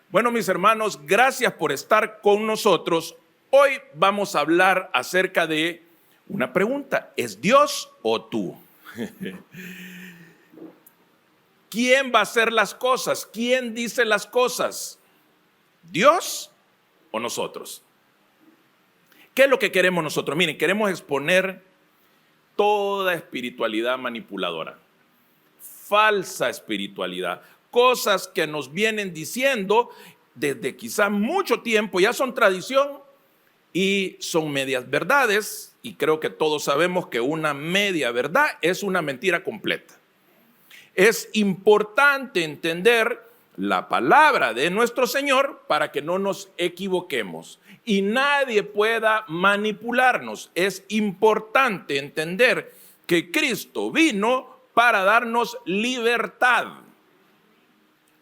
Bueno, mis hermanos, gracias por estar con nosotros. Hoy vamos a hablar acerca de una pregunta: ¿es Dios o tú? ¿Quién va a hacer las cosas? ¿Quién dice las cosas? ¿Dios o nosotros? ¿Qué es lo que queremos nosotros? Miren, queremos exponer toda espiritualidad manipuladora, falsa espiritualidad, cosas que nos vienen diciendo desde quizás mucho tiempo, ya son tradición y son medias verdades, y creo que todos sabemos que una media verdad es una mentira completa. Es importante entender la palabra de nuestro Señor para que no nos equivoquemos y nadie pueda manipularnos. Es importante entender que Cristo vino para darnos libertad.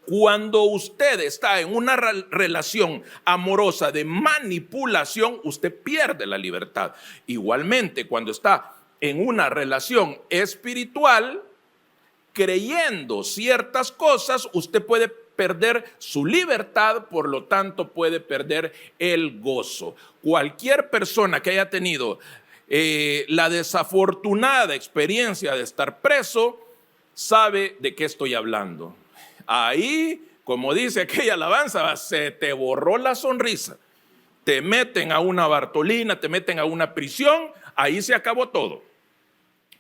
Cuando usted está en una relación amorosa de manipulación, usted pierde la libertad. Igualmente, cuando está en una relación espiritual, creyendo ciertas cosas, usted puede perder su libertad, por lo tanto puede perder el gozo. Cualquier persona que haya tenido la desafortunada experiencia de estar preso, sabe de qué estoy hablando. Ahí, como dice aquella alabanza, se te borró la sonrisa. Te meten a una Bartolina, te meten a una prisión, ahí se acabó todo.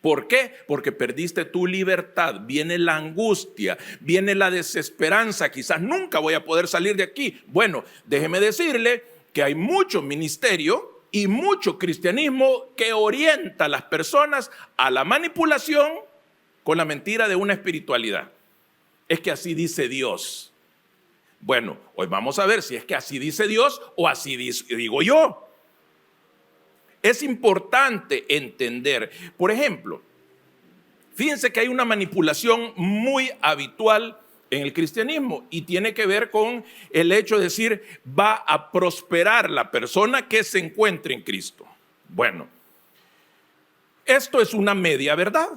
¿Por qué? Porque perdiste tu libertad, viene la angustia, viene la desesperanza, quizás nunca voy a poder salir de aquí. Bueno, déjeme decirle que hay mucho ministerio y mucho cristianismo que orienta a las personas a la manipulación con la mentira de una espiritualidad. Es que así dice Dios. Bueno, hoy vamos a ver si es que así dice Dios o así digo yo. Es importante entender, por ejemplo, fíjense que hay una manipulación muy habitual en el cristianismo y tiene que ver con el hecho de decir, va a prosperar la persona que se encuentre en Cristo. Bueno, esto es una media verdad.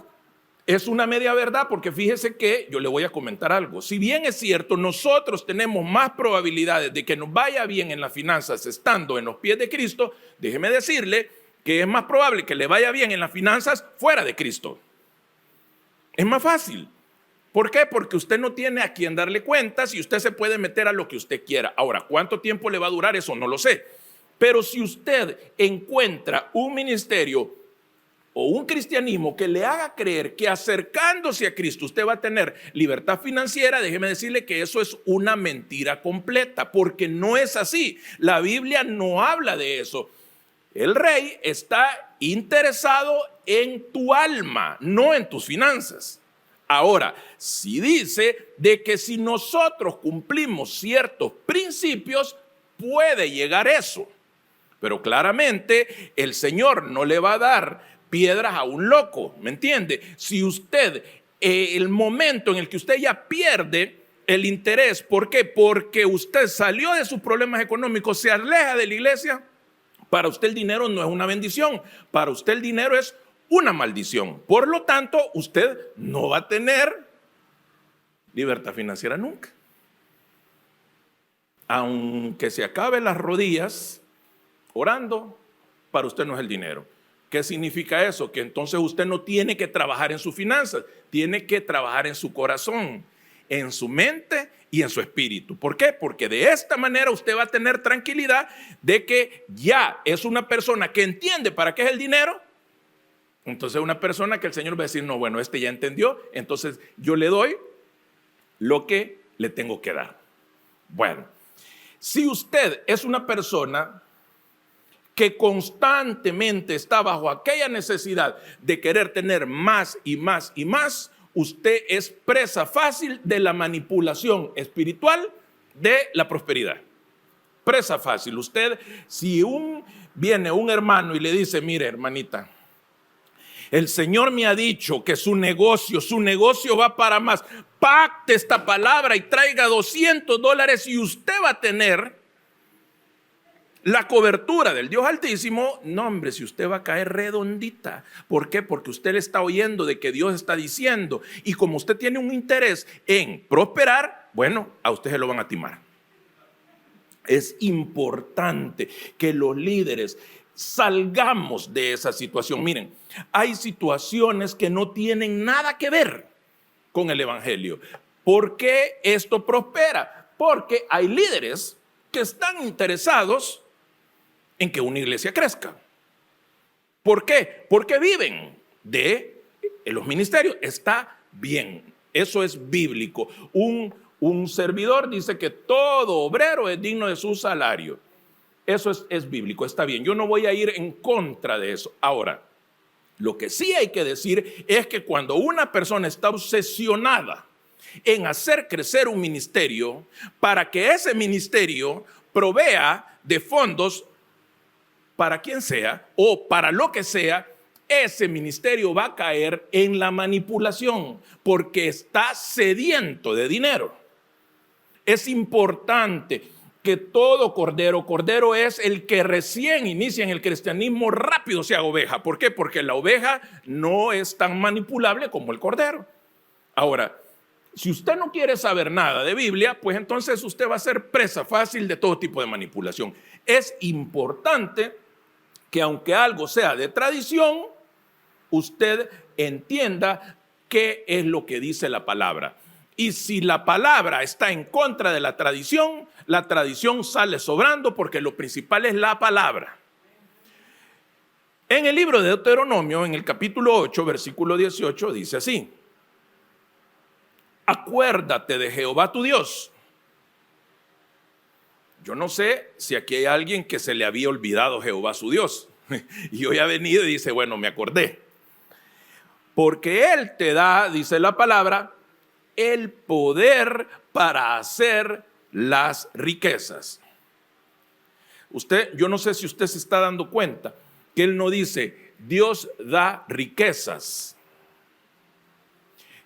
Es una media verdad porque fíjese que yo le voy a comentar algo. Si bien es cierto, nosotros tenemos más probabilidades de que nos vaya bien en las finanzas estando en los pies de Cristo, déjeme decirle que es más probable que le vaya bien en las finanzas fuera de Cristo. Es más fácil. ¿Por qué? Porque usted no tiene a quien darle cuentas y usted se puede meter a lo que usted quiera. Ahora, ¿cuánto tiempo le va a durar eso? No lo sé. Pero si usted encuentra un ministerio o un cristianismo que le haga creer que acercándose a Cristo usted va a tener libertad financiera, déjeme decirle que eso es una mentira completa, porque no es así. La Biblia no habla de eso. El rey está interesado en tu alma, no en tus finanzas. Ahora, si dice de que si nosotros cumplimos ciertos principios, puede llegar eso. Pero claramente el Señor no le va a dar piedras a un loco, ¿me entiende? Si usted, el momento en el que usted ya pierde el interés, ¿por qué? Porque usted salió de sus problemas económicos, se aleja de la iglesia, para usted el dinero no es una bendición, para usted el dinero es una maldición. Por lo tanto, usted no va a tener libertad financiera nunca. Aunque se acabe las rodillas orando, para usted no es el dinero. ¿Qué significa eso? Que entonces usted no tiene que trabajar en sus finanzas, tiene que trabajar en su corazón, en su mente y en su espíritu. ¿Por qué? Porque de esta manera usted va a tener tranquilidad de que ya es una persona que entiende para qué es el dinero. Entonces una persona que el Señor va a decir, no, bueno, este ya entendió, entonces yo le doy lo que le tengo que dar. Bueno, si usted es una persona que constantemente está bajo aquella necesidad de querer tener más y más y más, usted es presa fácil de la manipulación espiritual de la prosperidad. Presa fácil. Usted, si viene un hermano y le dice, mire, hermanita, el Señor me ha dicho que su negocio va para más. Pacte esta palabra y traiga $200 y usted va a tener la cobertura del Dios Altísimo. No, hombre, si usted va a caer redondita. ¿Por qué? Porque usted le está oyendo de que Dios está diciendo. Y como usted tiene un interés en prosperar, bueno, a usted se lo van a timar. Es importante que los líderes salgamos de esa situación. Miren, hay situaciones que no tienen nada que ver con el evangelio. ¿Por qué esto prospera? Porque hay líderes que están interesados en que una iglesia crezca. ¿Por qué? Porque viven de los ministerios. Está bien, eso es bíblico. Un servidor dice que todo obrero es digno de su salario. Eso es bíblico, está bien. Yo no voy a ir en contra de eso. Ahora, lo que sí hay que decir es que cuando una persona está obsesionada en hacer crecer un ministerio para que ese ministerio provea de fondos para quien sea o para lo que sea, ese ministerio va a caer en la manipulación porque está sediento de dinero. Es importante que todo cordero es el que recién inicia en el cristianismo, rápido se haga oveja. ¿Por qué? Porque la oveja no es tan manipulable como el cordero. Ahora, si usted no quiere saber nada de Biblia, pues entonces usted va a ser presa fácil de todo tipo de manipulación. Es importante que aunque algo sea de tradición, usted entienda qué es lo que dice la palabra. Y si la palabra está en contra de la tradición sale sobrando porque lo principal es la palabra. En el libro de Deuteronomio, en el capítulo 8, versículo 18, dice así: acuérdate de Jehová tu Dios. Yo no sé si aquí hay alguien que se le había olvidado Jehová su Dios. Y hoy ha venido y dice, bueno, me acordé. Porque Él te da, dice la palabra, el poder para hacer las riquezas. Yo no sé si usted se está dando cuenta que Él no dice, Dios da riquezas.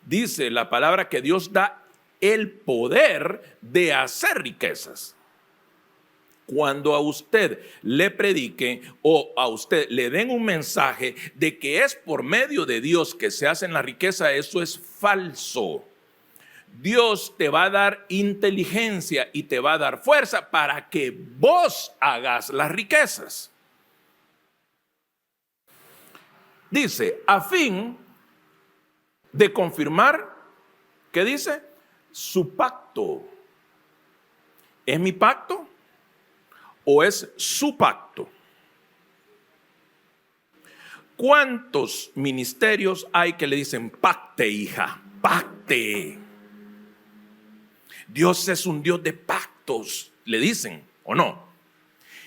Dice la palabra que Dios da el poder de hacer riquezas. Cuando a usted le prediquen o a usted le den un mensaje de que es por medio de Dios que se hacen la riqueza, eso es falso. Dios te va a dar inteligencia y te va a dar fuerza para que vos hagas las riquezas. Dice, a fin de confirmar, ¿qué dice? Su pacto. ¿Es mi pacto o es su pacto? ¿Cuántos ministerios hay que le dicen pacte, hija? Pacte. Dios es un Dios de pactos, le dicen, ¿o no?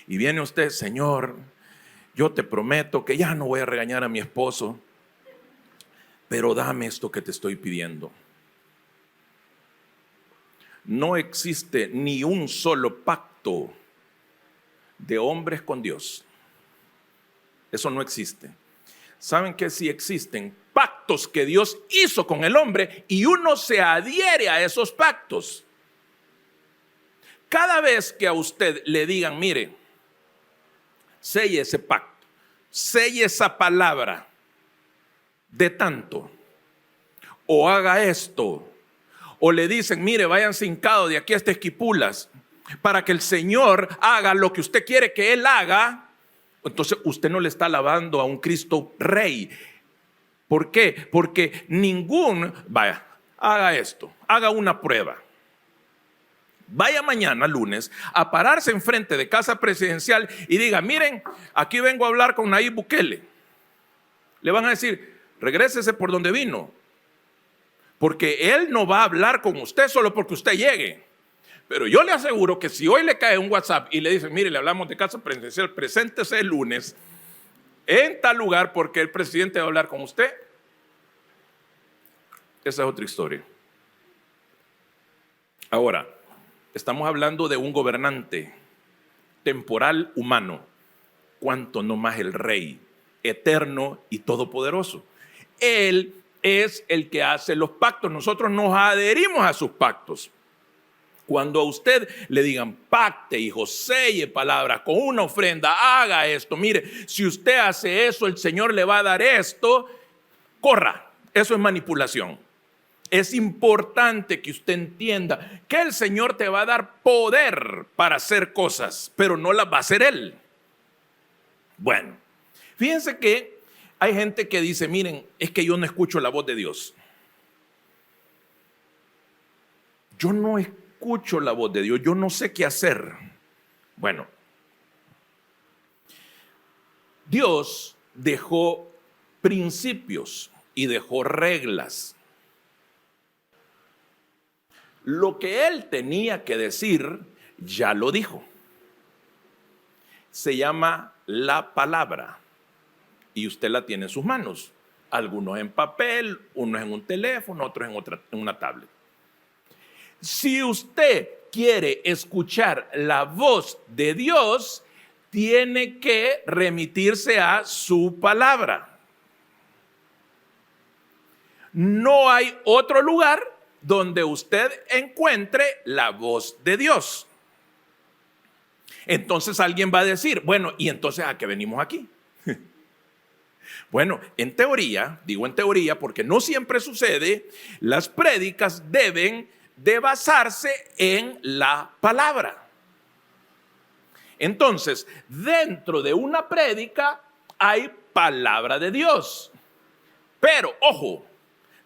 Y viene usted, Señor, yo te prometo que ya no voy a regañar a mi esposo, pero dame esto que te estoy pidiendo. No existe ni un solo pacto de hombres con Dios. Eso no existe. ¿Saben qué? Sí existen pactos que Dios hizo con el hombre y uno se adhiere a esos pactos. Cada vez que a usted le digan, mire, selle ese pacto, selle esa palabra de tanto, o haga esto, o le dicen, mire, váyanse hincados de aquí hasta Esquipulas para que el Señor haga lo que usted quiere que Él haga, entonces usted no le está alabando a un Cristo Rey. ¿Por qué? Porque haga esto, haga una prueba. Vaya mañana, lunes, a pararse enfrente de Casa Presidencial y diga, miren, aquí vengo a hablar con Nayib Bukele. Le van a decir, regrésese por donde vino, porque él no va a hablar con usted solo porque usted llegue. Pero yo le aseguro que si hoy le cae un WhatsApp y le dicen, mire, le hablamos de Casa Presidencial, preséntese el lunes en tal lugar porque el presidente va a hablar con usted, esa es otra historia. Ahora, estamos hablando de un gobernante temporal humano, cuanto no más el Rey, eterno y todopoderoso. Él es el que hace los pactos, nosotros nos adherimos a sus pactos. Cuando a usted le digan pacte, hijo, selle palabras con una ofrenda, haga esto, mire, si usted hace eso, el Señor le va a dar esto, corra, eso es manipulación. Es importante que usted entienda que el Señor te va a dar poder para hacer cosas, pero no las va a hacer Él. Bueno, fíjense que hay gente que dice, miren, es que yo no escucho la voz de Dios. Yo no escucho la voz de Dios, yo no sé qué hacer. Bueno, Dios dejó principios y dejó reglas. Lo que Él tenía que decir, ya lo dijo. Se llama la palabra y usted la tiene en sus manos. Algunos en papel, unos en un teléfono, otros en una tablet. Si usted quiere escuchar la voz de Dios, tiene que remitirse a su palabra. No hay otro lugar donde usted encuentre la voz de Dios. Entonces alguien va a decir, bueno, ¿y entonces a qué venimos aquí? Bueno, en teoría, digo en teoría porque no siempre sucede, las prédicas deben de basarse en la palabra. Entonces, dentro de una prédica hay palabra de Dios. Pero, ojo,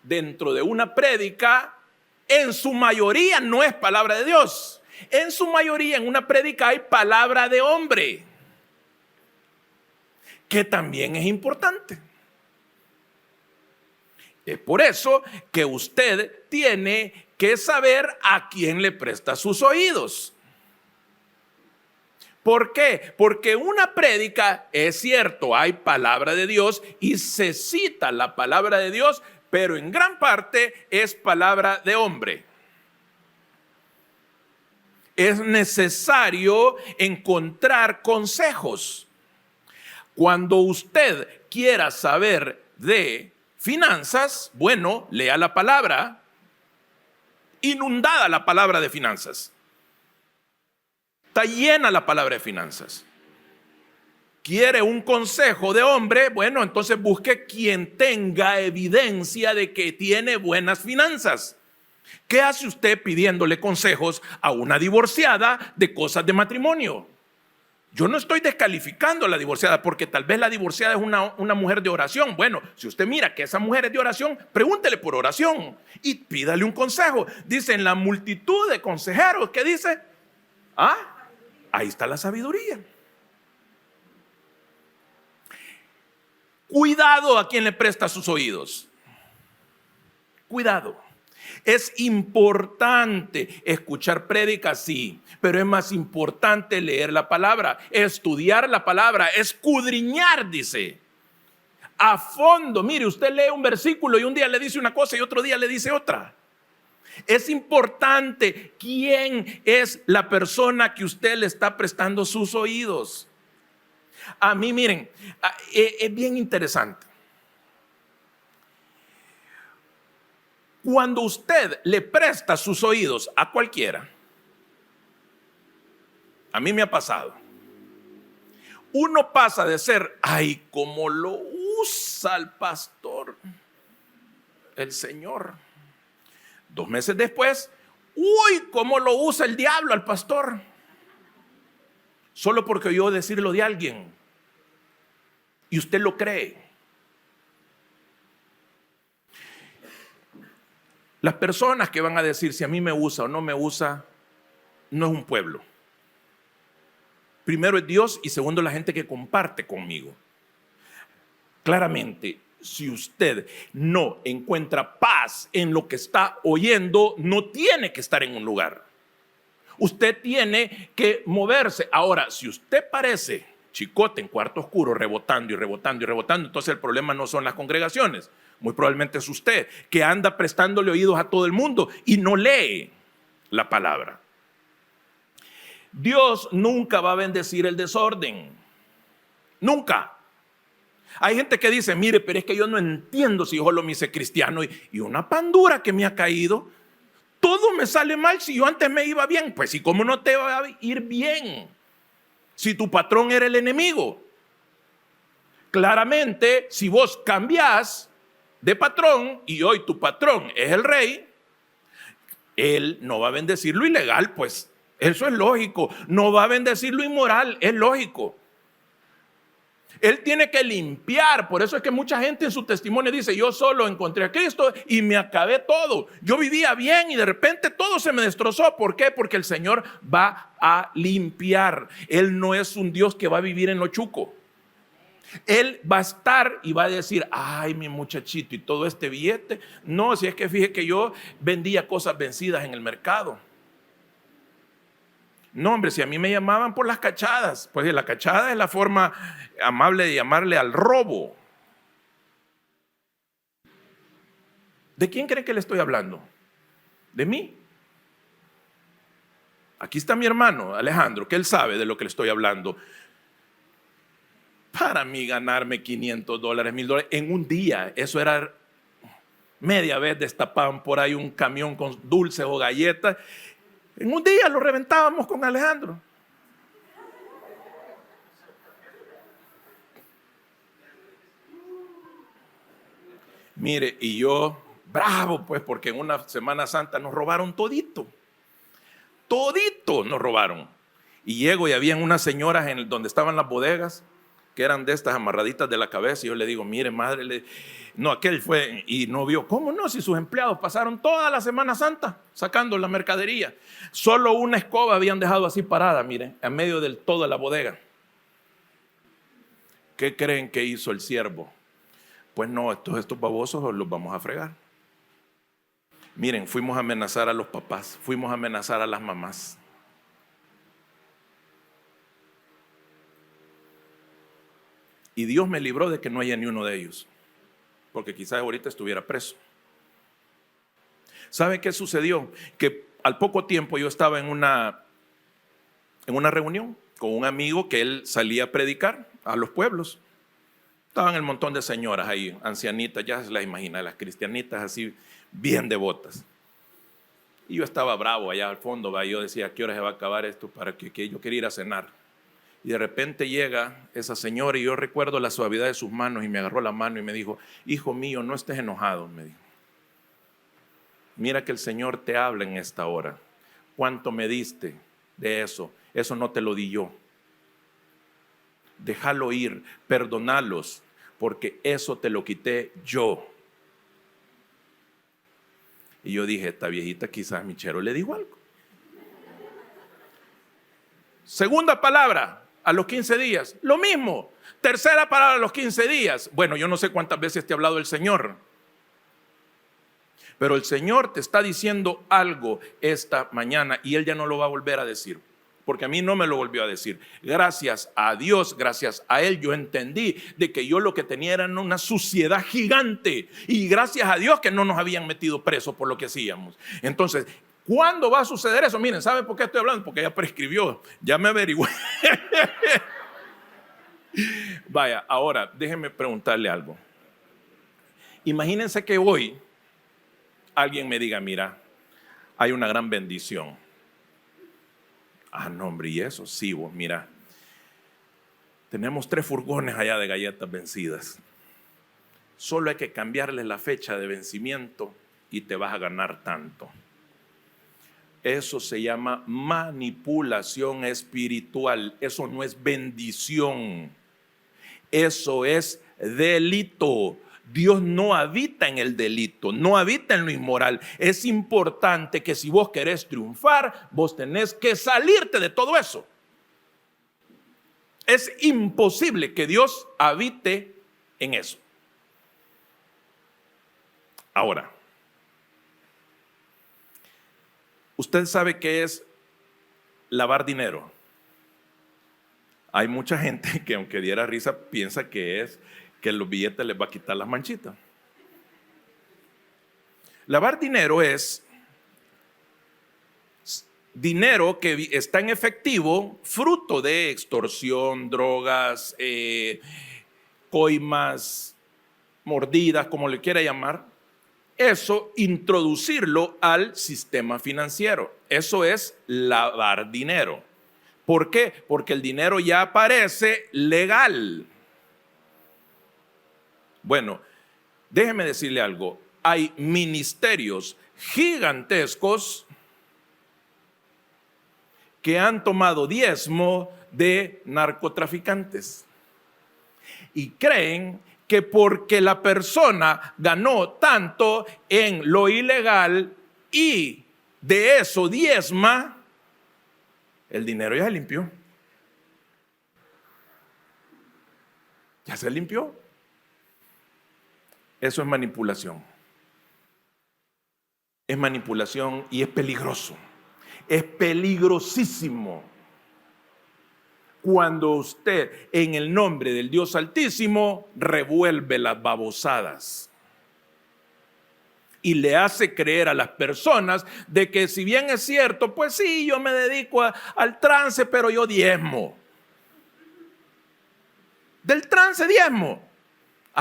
dentro de una prédica, en su mayoría no es palabra de Dios. En su mayoría en una prédica hay palabra de hombre, que también es importante. Es por eso que usted tiene que saber a quién le presta sus oídos. ¿Por qué? Porque una prédica, es cierto, hay palabra de Dios y se cita la palabra de Dios, pero en gran parte es palabra de hombre. Es necesario encontrar consejos. Cuando usted quiera saber de finanzas, bueno, lea la palabra, inundada la palabra de finanzas. Está llena la palabra de finanzas. ¿Quiere un consejo de hombre? Bueno, entonces busque quien tenga evidencia de que tiene buenas finanzas. ¿Qué hace usted pidiéndole consejos a una divorciada de cosas de matrimonio? Yo no estoy descalificando a la divorciada porque tal vez la divorciada es una mujer de oración. Bueno, si usted mira que esa mujer es de oración, pregúntele por oración y pídale un consejo. Dice en la multitud de consejeros, ¿qué dice? Ahí está la sabiduría. Cuidado a quien le presta sus oídos. Cuidado. Es importante escuchar prédicas, sí, pero es más importante leer la palabra, estudiar la palabra, escudriñar, dice, a fondo. Mire, usted lee un versículo y un día le dice una cosa y otro día le dice otra. Es importante quién es la persona que usted le está prestando sus oídos. A mí, miren, es bien interesante. Cuando usted le presta sus oídos a cualquiera, a mí me ha pasado, uno pasa de ser, ay, cómo lo usa el pastor, el Señor. 2 meses después, uy, cómo lo usa el diablo al pastor. Solo porque oyó decirlo de alguien y usted lo cree. Las personas que van a decir si a mí me usa o no me usa, no es un pueblo. Primero es Dios y segundo la gente que comparte conmigo. Claramente, si usted no encuentra paz en lo que está oyendo, no tiene que estar en un lugar. Usted tiene que moverse. Ahora, si usted parece chicote en cuarto oscuro, rebotando y rebotando y rebotando, entonces el problema no son las congregaciones. Muy probablemente es usted que anda prestándole oídos a todo el mundo y no lee la palabra. Dios nunca va a bendecir el desorden. Nunca. Hay gente que dice, mire, pero es que yo no entiendo si yo solo me hice cristiano y una pandura que me ha caído. Todo me sale mal si yo antes me iba bien. Pues ¿y cómo no te va a ir bien? Si tu patrón era el enemigo. Claramente, si vos cambiás, de patrón y hoy tu patrón es el rey, él no va a bendecir lo ilegal, pues eso es lógico. No va a bendecir lo inmoral, es lógico. Él tiene que limpiar. Por eso es que mucha gente en su testimonio dice: yo solo encontré a Cristo y me acabé todo. Yo vivía bien y de repente todo se me destrozó. ¿Por qué? Porque el Señor va a limpiar. Él no es un Dios que va a vivir en lo chuco. Él va a estar y va a decir: ay, mi muchachito, y todo este billete. No, si es que fíjese que yo vendía cosas vencidas en el mercado. No, hombre, si a mí me llamaban por las cachadas, pues la cachada es la forma amable de llamarle al robo. ¿De quién creen que le estoy hablando? ¿De mí? Aquí está mi hermano Alejandro, que él sabe de lo que le estoy hablando. Para mí ganarme $500, $1,000 en un día, eso era media vez destapaban por ahí un camión con dulces o galletas. En un día lo reventábamos con Alejandro. Mire, y yo bravo, pues, porque en una Semana Santa nos robaron todito. Todito nos robaron. Y llego y habían unas señoras donde estaban las bodegas, que eran de estas amarraditas de la cabeza. Y yo le digo: mire, madre, no, aquel fue y no vio. ¿Cómo no? Si sus empleados pasaron toda la Semana Santa sacando la mercadería. Solo una escoba habían dejado así parada, mire, en medio del todo de la bodega. ¿Qué creen que hizo el siervo? Pues no, estos babosos los vamos a fregar. Miren, fuimos a amenazar a los papás, fuimos a amenazar a las mamás. Y Dios me libró de que no haya ni uno de ellos, porque quizás ahorita estuviera preso. ¿Sabe qué sucedió? Que al poco tiempo yo estaba en una reunión con un amigo que él salía a predicar a los pueblos. Estaban el montón de señoras ahí, ancianitas, ya se las imagina, las cristianitas así bien devotas. Y yo estaba bravo allá al fondo, yo decía: ¿a qué hora se va a acabar esto? Para que yo quería ir a cenar. Y de repente llega esa señora y yo recuerdo la suavidad de sus manos y me agarró la mano y me dijo: hijo mío, no estés enojado, me dijo. Mira que el Señor te habla en esta hora. ¿Cuánto me diste de eso? Eso no te lo di yo. Déjalo ir, perdonalos, porque eso te lo quité yo. Y yo dije: esta viejita quizás mi chero le dijo algo. Segunda palabra, a los 15 días, lo mismo. Tercera palabra, a los 15 días. Bueno, yo no sé cuántas veces te ha hablado el Señor, pero el Señor te está diciendo algo esta mañana y Él ya no lo va a volver a decir, porque a mí no me lo volvió a decir. Gracias a Dios, gracias a Él, yo entendí de que yo lo que tenía era una suciedad gigante, y gracias a Dios que no nos habían metido presos por lo que hacíamos. Entonces, ¿cuándo va a suceder eso? Miren, ¿saben por qué estoy hablando? Porque ya prescribió, ya me averigué. Vaya, ahora déjenme preguntarle algo. Imagínense que hoy alguien me diga: mira, hay una gran bendición. Ah, no, hombre, ¿y eso? Sí, vos, mira, tenemos 3 furgones allá de galletas vencidas. Solo hay que cambiarle la fecha de vencimiento y te vas a ganar tanto. Eso se llama manipulación espiritual. Eso no es bendición. Eso es delito. Dios no habita en el delito, no habita en lo inmoral. Es importante que si vos querés triunfar, vos tenés que salirte de todo eso. Es imposible que Dios habite en eso. Ahora, ¿usted sabe qué es lavar dinero? Hay mucha gente que, aunque diera risa, piensa que es que los billetes les va a quitar las manchitas. Lavar dinero es dinero que está en efectivo, fruto de extorsión, drogas, coimas, mordidas, como le quiera llamar. Eso, introducirlo al sistema financiero. Eso es lavar dinero. ¿Por qué? Porque el dinero ya aparece legal. Bueno, déjeme decirle algo, hay ministerios gigantescos que han tomado diezmo de narcotraficantes y creen que porque la persona ganó tanto en lo ilegal y de eso diezma, el dinero ya se limpió. Ya se limpió. Eso es manipulación. Es manipulación y es peligroso. Es peligrosísimo cuando usted, en el nombre del Dios Altísimo, revuelve las babosadas y le hace creer a las personas de que si bien es cierto, pues sí, yo me dedico al trance, pero yo diezmo. Del trance diezmo.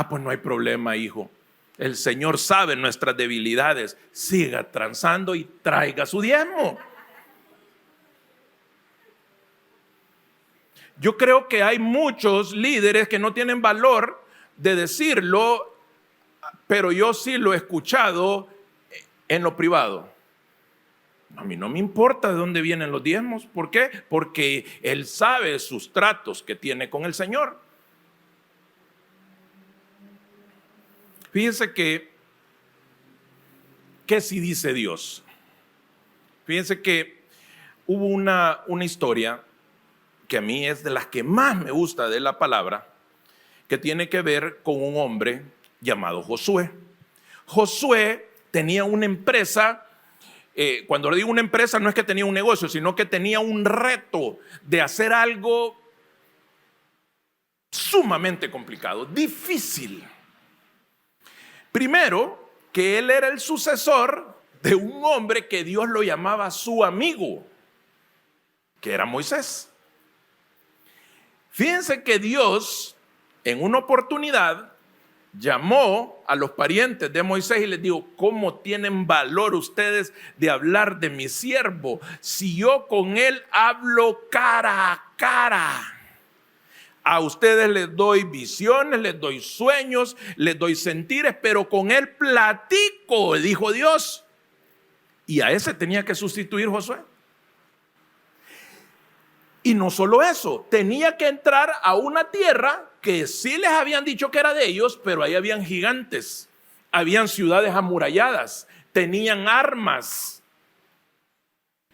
Pues no hay problema, hijo. El Señor sabe nuestras debilidades. Siga transando y traiga su diezmo. Yo creo que hay muchos líderes que no tienen valor de decirlo, pero yo sí lo he escuchado en lo privado. A mí no me importa de dónde vienen los diezmos. ¿Por qué? Porque él sabe sus tratos que tiene con el Señor. Fíjense que sí dice Dios. Fíjense que hubo una historia que a mí es de las que más me gusta de la palabra, que tiene que ver con un hombre llamado Josué. Josué tenía una empresa. Cuando le digo una empresa, no es que tenía un negocio, sino que tenía un reto de hacer algo sumamente complicado, difícil. Primero, que él era el sucesor de un hombre que Dios lo llamaba su amigo, que era Moisés. Fíjense que Dios, en una oportunidad, llamó a los parientes de Moisés y les dijo: ¿cómo tienen valor ustedes de hablar de mi siervo si yo con él hablo cara a cara? A ustedes les doy visiones, les doy sueños, les doy sentires, pero con él platico, dijo Dios. Y a ese tenía que sustituir Josué. Y no solo eso, tenía que entrar a una tierra que sí les habían dicho que era de ellos, pero ahí habían gigantes, habían ciudades amuralladas, tenían armas.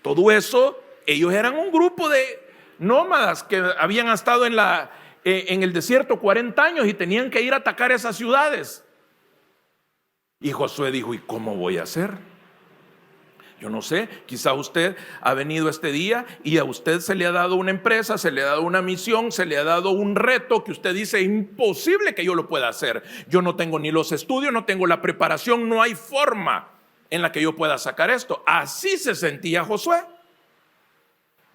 Todo eso, ellos eran un grupo de nómadas que habían estado en el desierto 40 años y tenían que ir a atacar esas ciudades. Y Josué dijo: ¿y cómo voy a hacer? Yo no sé, quizá usted ha venido este día y a usted se le ha dado una empresa, se le ha dado una misión, se le ha dado un reto que usted dice: imposible que yo lo pueda hacer. Yo no tengo ni los estudios, no tengo la preparación, no hay forma en la que yo pueda sacar esto. Así se sentía Josué.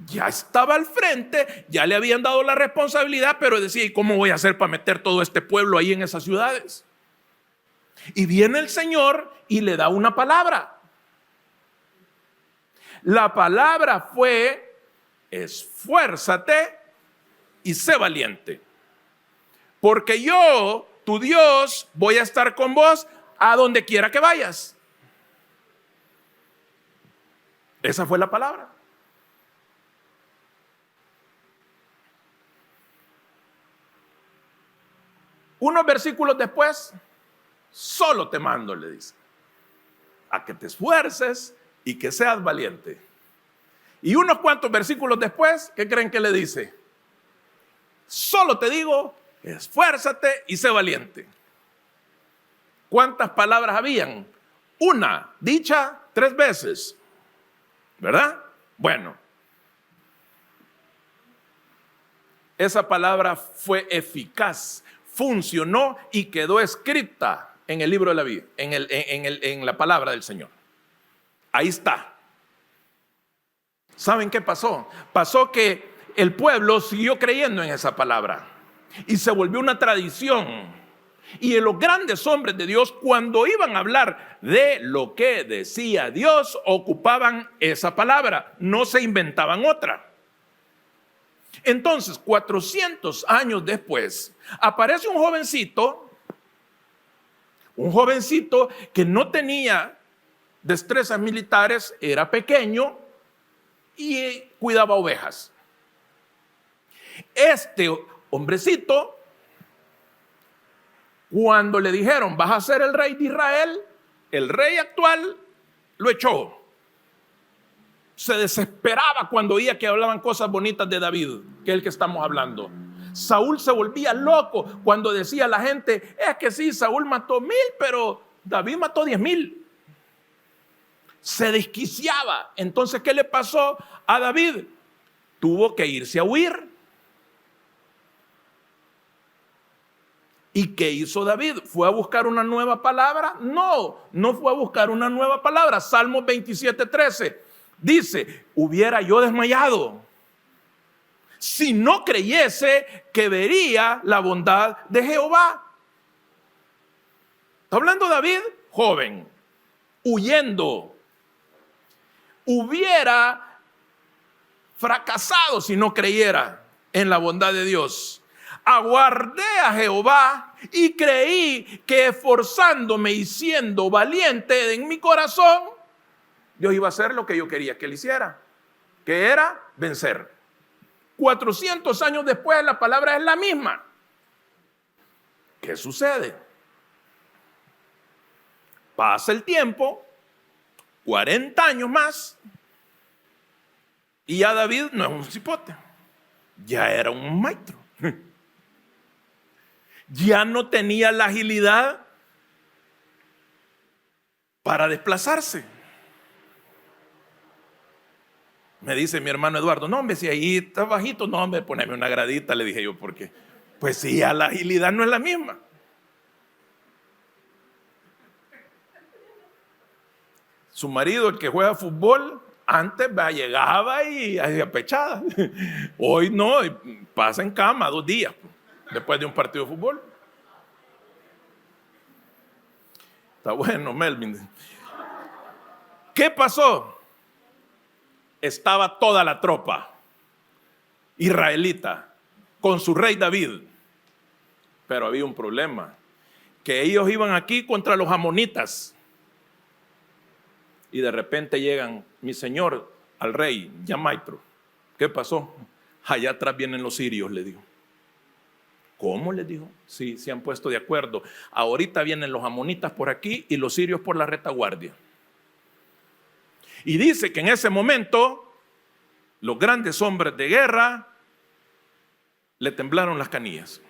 Ya estaba al frente, ya le habían dado la responsabilidad, pero decía: ¿y cómo voy a hacer para meter todo este pueblo ahí en esas ciudades? Y viene el Señor y le da una palabra. La palabra fue: esfuérzate y sé valiente, porque yo, tu Dios, voy a estar con vos a donde quiera que vayas. Esa fue la palabra. Unos versículos después: solo te mando, le dice, a que te esfuerces y que seas valiente. Y unos cuantos versículos después, ¿qué creen que le dice? Solo te digo, esfuérzate y sé valiente. ¿Cuántas palabras habían? Una, dicha 3 veces, ¿verdad? Bueno, esa palabra fue eficaz, funcionó y quedó escrita en el libro de la vida, en la palabra del Señor. Ahí está. ¿Saben qué pasó? Pasó que el pueblo siguió creyendo en esa palabra y se volvió una tradición. Y los grandes hombres de Dios, cuando iban a hablar de lo que decía Dios, ocupaban esa palabra, no se inventaban otra. Entonces, 400 años después, aparece un jovencito, un jovencito que no tenía destrezas militares, era pequeño y cuidaba ovejas. Este hombrecito, cuando le dijeron, vas a ser el rey de Israel, el rey actual lo echó. Se desesperaba cuando oía que hablaban cosas bonitas de David, que es el que estamos hablando. Saúl se volvía loco cuando decía a la gente, es que sí, Saúl mató 1000, pero David mató 10,000. Se desquiciaba. Entonces, ¿qué le pasó a David? Tuvo que irse a huir. ¿Y qué hizo David? ¿Fue a buscar una nueva palabra? No, no fue a buscar una nueva palabra. Salmos 27:13 dice, hubiera yo desmayado si no creyese que vería la bondad de Jehová. Está hablando David, joven, huyendo. Hubiera fracasado si no creyera en la bondad de Dios. Aguardé a Jehová y creí que esforzándome y siendo valiente en mi corazón, Dios iba a hacer lo que yo quería que él hiciera, que era vencer. 400 años después la palabra es la misma. ¿Qué sucede? Pasa el tiempo, 40 años más, y ya David no es un cipote, ya era un maestro. Ya no tenía la agilidad para desplazarse. Me dice mi hermano Eduardo, no hombre, si ahí está bajito, no hombre, poneme una gradita, le dije yo, porque pues sí, ya la agilidad no es la misma. Su marido, el que juega fútbol, antes llegaba y hacía pechada. Hoy no, pasa en cama 2 días después de un partido de fútbol. Está bueno, Melvin. ¿Qué pasó? Estaba toda la tropa israelita con su rey David. Pero había un problema, que ellos iban aquí contra los amonitas. Y de repente llegan, mi señor, al rey, ya maestro. ¿Qué pasó? Allá atrás vienen los sirios, le dijo. ¿Cómo? Les dijo. Sí, se han puesto de acuerdo. Ahorita vienen los amonitas por aquí y los sirios por la retaguardia. Y dice que en ese momento los grandes hombres de guerra le temblaron las canillas.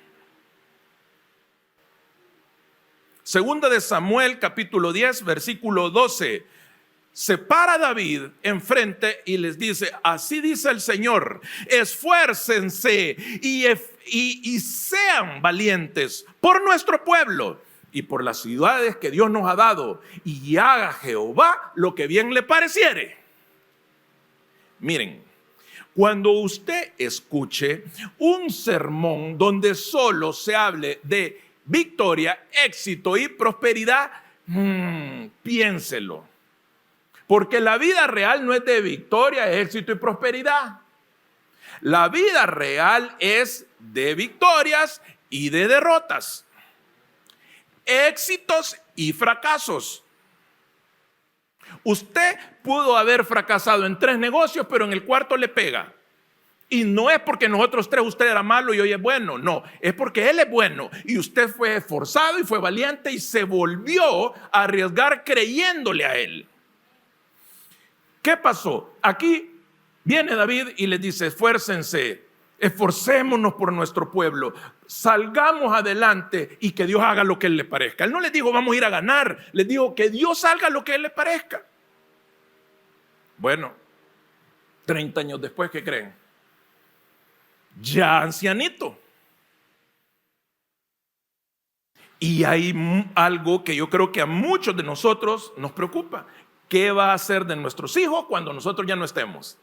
Segunda de Samuel, capítulo 10, versículo 12. Se para David enfrente y les dice, así dice el Señor, esfuércense y sean valientes por nuestro pueblo y por las ciudades que Dios nos ha dado, y haga Jehová lo que bien le pareciere. Miren, cuando usted escuche un sermón donde solo se hable de victoria, éxito y prosperidad, piénselo. Porque la vida real no es de victoria, éxito y prosperidad. La vida real es de victorias y de derrotas, éxitos y fracasos. Usted pudo haber fracasado en 3 negocios, pero en el 4º le pega. Y no es porque nosotros 3 usted era malo y hoy es bueno, no, es porque él es bueno y usted fue esforzado y fue valiente y se volvió a arriesgar creyéndole a él. ¿Qué pasó? Aquí viene David y les dice, esfuércense, esforcémonos por nuestro pueblo, salgamos adelante y que Dios haga lo que él le parezca. Él no les dijo vamos a ir a ganar, les dijo que Dios haga lo que él le parezca. Bueno, 30 años después, ¿qué creen? Ya ancianito. Y hay algo que yo creo que a muchos de nosotros nos preocupa. ¿Qué va a hacer de nuestros hijos cuando nosotros ya no estemos?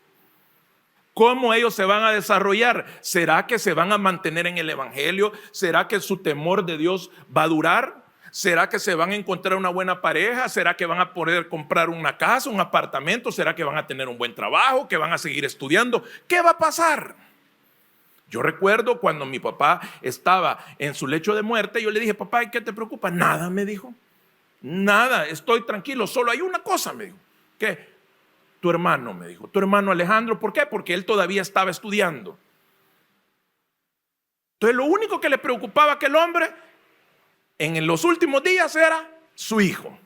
¿Cómo ellos se van a desarrollar? ¿Será que se van a mantener en el evangelio? ¿Será que su temor de Dios va a durar? ¿Será que se van a encontrar una buena pareja? ¿Será que van a poder comprar una casa, un apartamento? ¿Será que van a tener un buen trabajo? ¿Que van a seguir estudiando? ¿Qué va a pasar? Yo recuerdo cuando mi papá estaba en su lecho de muerte, yo le dije, papá, ¿qué te preocupa? Nada, me dijo. Nada, estoy tranquilo, solo hay una cosa, me dijo. ¿Qué? Tu hermano, me dijo, tu hermano Alejandro. ¿Por qué? Porque él todavía estaba estudiando. Entonces lo único que le preocupaba a aquel hombre en los últimos días era su hijo.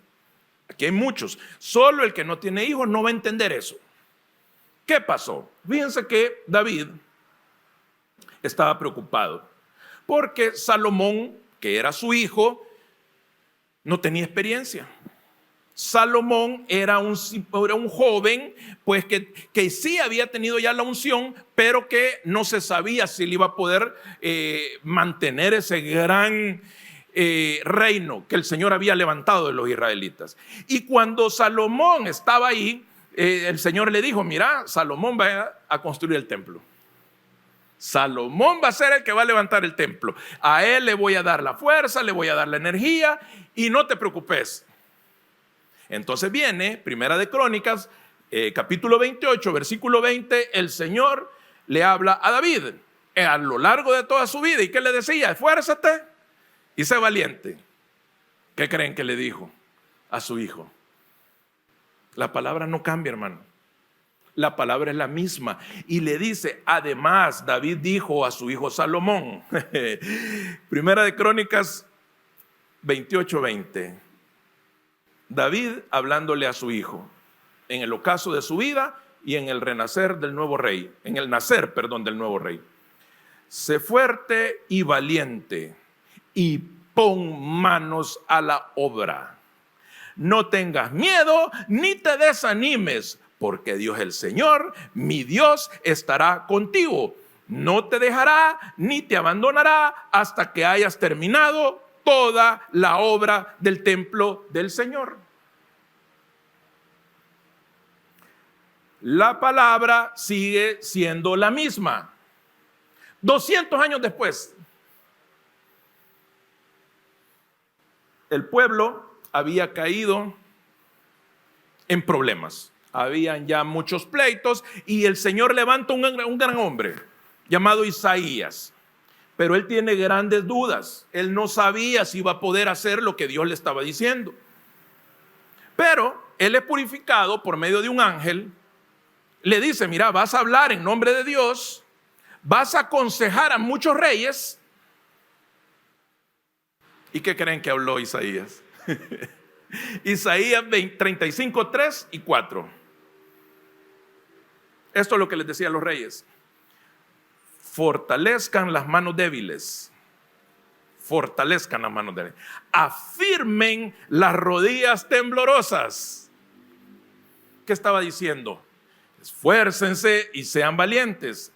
Aquí hay muchos, solo el que no tiene hijos no va a entender eso. ¿Qué pasó? Fíjense que David estaba preocupado porque Salomón, que era su hijo, no tenía experiencia. Salomón era un joven, pues que sí había tenido ya la unción, pero que no se sabía si le iba a poder mantener ese gran reino que el Señor había levantado de los israelitas. Y cuando Salomón estaba ahí, el Señor le dijo: mira, Salomón va a construir el templo. Salomón va a ser el que va a levantar el templo. A él le voy a dar la fuerza, le voy a dar la energía, y no te preocupes. Entonces viene Primera de Crónicas, capítulo 28, versículo 20. El Señor le habla a David a lo largo de toda su vida. ¿Y qué le decía? Esfuérzate y sé valiente. ¿Qué creen que le dijo a su hijo? La palabra no cambia, hermano. La palabra es la misma. Y le dice, además, David dijo a su hijo Salomón, Primera de Crónicas 28, 20. David hablándole a su hijo en el ocaso de su vida y en el renacer del nuevo rey, en el nacer, perdón, del nuevo rey. Sé fuerte y valiente y pon manos a la obra. No tengas miedo ni te desanimes, porque Dios el Señor, mi Dios, estará contigo. No te dejará ni te abandonará hasta que hayas terminado toda la obra del templo del Señor. La palabra sigue siendo la misma. 200 años después, el pueblo había caído en problemas. Habían ya muchos pleitos y el Señor levanta un gran hombre llamado Isaías. Pero él tiene grandes dudas. Él no sabía si iba a poder hacer lo que Dios le estaba diciendo. Pero él es purificado por medio de un ángel. Le dice, mira, vas a hablar en nombre de Dios, vas a aconsejar a muchos reyes. ¿Y qué creen que habló Isaías? Isaías 35, 3 y 4. Esto es lo que les decía a los reyes. Fortalezcan las manos débiles. Fortalezcan las manos débiles. Afirmen las rodillas temblorosas. ¿Qué estaba diciendo? Esfuércense y sean valientes.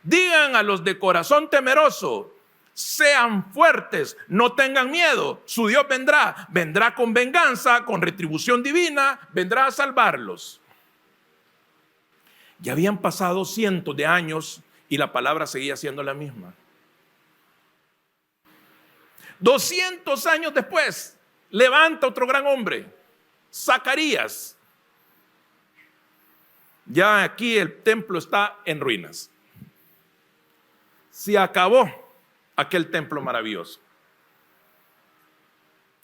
Digan a los de corazón temeroso, sean fuertes, no tengan miedo. Su Dios vendrá con venganza, con retribución divina, vendrá a salvarlos. Ya habían pasado cientos de años y la palabra seguía siendo la misma. 200 años después, levanta otro gran hombre, Zacarías. Ya aquí el templo está en ruinas. Se acabó aquel templo maravilloso.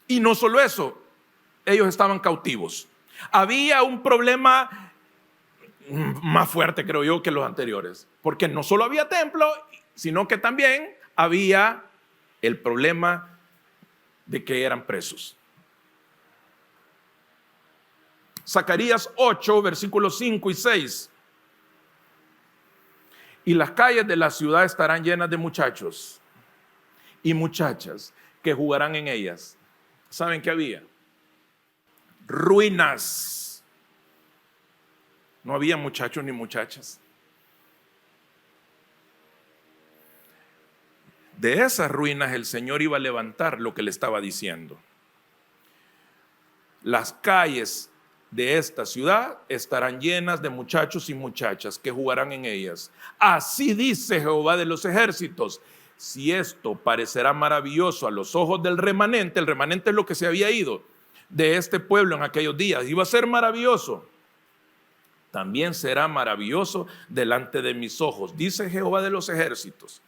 Y no solo eso, ellos estaban cautivos. Había un problema más fuerte, creo yo, que los anteriores, porque no solo había templo, sino que también había el problema de que eran presos. Zacarías 8, versículos 5 y 6. Y las calles de la ciudad estarán llenas de muchachos y muchachas que jugarán en ellas. ¿Saben qué había? Ruinas. No había muchachos ni muchachas. De esas ruinas el Señor iba a levantar lo que le estaba diciendo. Las calles de esta ciudad estarán llenas de muchachos y muchachas que jugarán en ellas. Así dice Jehová de los ejércitos. Si esto parecerá maravilloso a los ojos del remanente, el remanente es lo que se había ido de este pueblo en aquellos días, iba a ser maravilloso. También será maravilloso delante de mis ojos, dice Jehová de los ejércitos.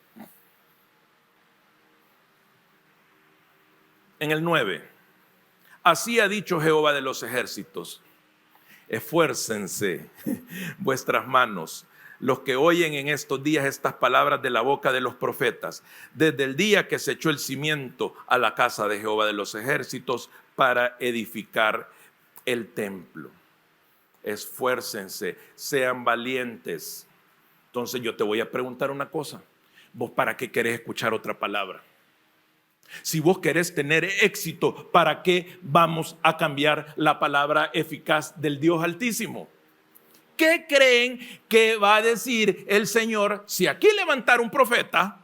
En el 9. Así ha dicho Jehová de los ejércitos: esfuércense vuestras manos, los que oyen en estos días estas palabras de la boca de los profetas, desde el día que se echó el cimiento a la casa de Jehová de los ejércitos para edificar el templo. Esfuércense, sean valientes. Entonces yo te voy a preguntar una cosa: ¿vos para qué querés escuchar otra palabra? Si vos querés tener éxito, ¿para qué vamos a cambiar la palabra eficaz del Dios Altísimo? ¿Qué creen que va a decir el Señor si aquí levantara un profeta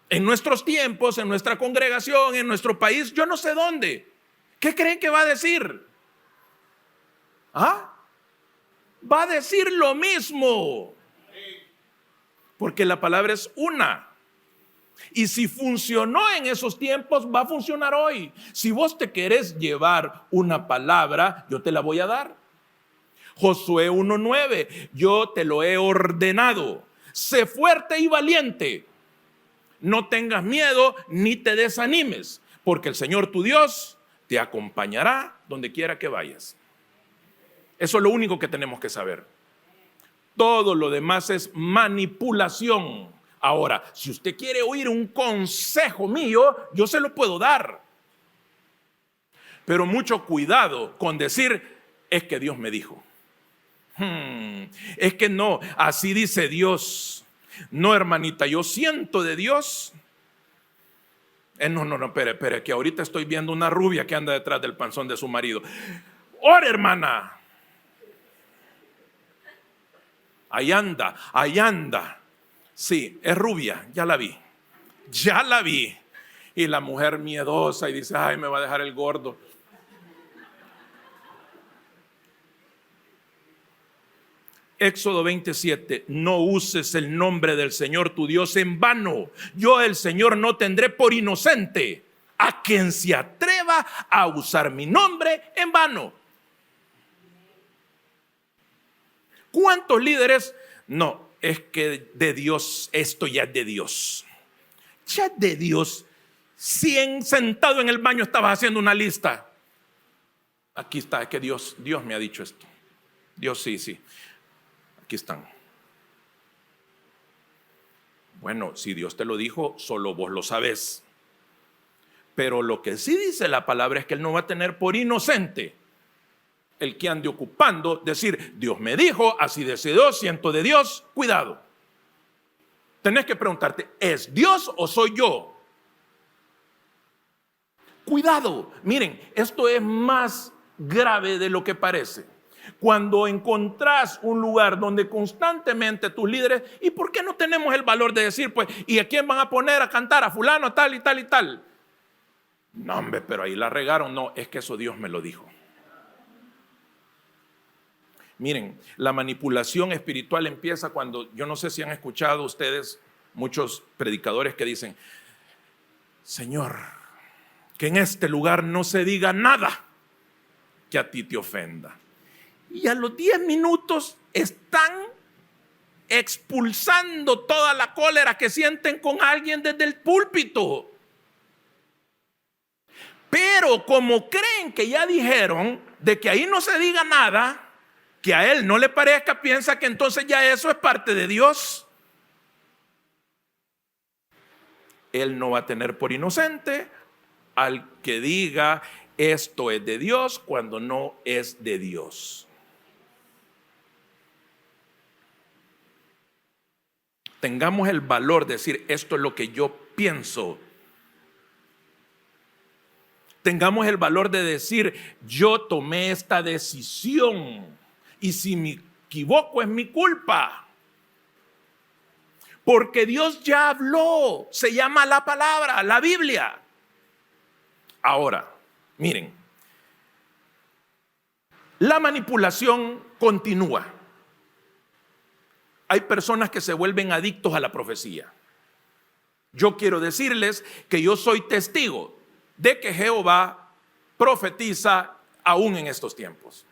en nuestros tiempos, en nuestra congregación, en nuestro país, yo no sé dónde? ¿Qué creen que va a decir? ¿Ah? Va a decir lo mismo, porque la palabra es una. Y si funcionó en esos tiempos, va a funcionar hoy. Si vos te querés llevar una palabra, yo te la voy a dar. Josué 1:9, yo te lo he ordenado: sé fuerte y valiente, no tengas miedo ni te desanimes, porque el Señor tu Dios te acompañará donde quiera que vayas. Eso es lo único que tenemos que saber. Todo lo demás es manipulación. Ahora, si usted quiere oír un consejo mío, yo se lo puedo dar. Pero mucho cuidado con decir: es que Dios me dijo. Es que no, así dice Dios. No, hermanita, yo siento de Dios. No, espere, que ahorita estoy viendo una rubia que anda detrás del panzón de su marido. ¡Ora, hermana! Ahí anda. Sí, es rubia, ya la vi. Y la mujer miedosa y dice: ay, me va a dejar el gordo. Éxodo 27, no uses el nombre del Señor tu Dios en vano. Yo, el Señor, no tendré por inocente a quien se atreva a usar mi nombre en vano. ¿Cuántos líderes? No, es que de Dios, esto ya es de Dios. Ya es de Dios. Si sentado en el baño estabas haciendo una lista. Aquí está, es que Dios me ha dicho esto. Dios sí. Aquí están. Bueno, si Dios te lo dijo, solo vos lo sabés. Pero lo que sí dice la palabra es que Él no va a tener por inocente el que ande ocupando, decir: Dios me dijo, así decidió, siento de Dios. Cuidado. Tenés que preguntarte: ¿es Dios o soy yo? Cuidado. Miren, esto es más grave de lo que parece. Cuando encontrás un lugar donde constantemente tus líderes, ¿y por qué no tenemos el valor de decir, pues, ¿y a quién van a poner a cantar? A fulano, tal y tal y tal. No, hombre, pero ahí la regaron. No, es que eso Dios me lo dijo. Miren, la manipulación espiritual empieza cuando, yo no sé si han escuchado ustedes muchos predicadores que dicen: Señor, que en este lugar no se diga nada que a ti te ofenda. Y a los 10 minutos están expulsando toda la cólera que sienten con alguien desde el púlpito. Pero como creen que ya dijeron de que ahí no se diga nada, que a él no le parezca, piensa que entonces ya eso es parte de Dios. Él no va a tener por inocente al que diga esto es de Dios cuando no es de Dios. Tengamos el valor de decir: esto es lo que yo pienso. Tengamos el valor de decir: yo tomé esta decisión y si me equivoco es mi culpa. Porque Dios ya habló, se llama la palabra, la Biblia. Ahora, miren, la manipulación continúa. Hay personas que se vuelven adictos a la profecía. Yo quiero decirles que yo soy testigo de que Jehová profetiza aún en estos tiempos.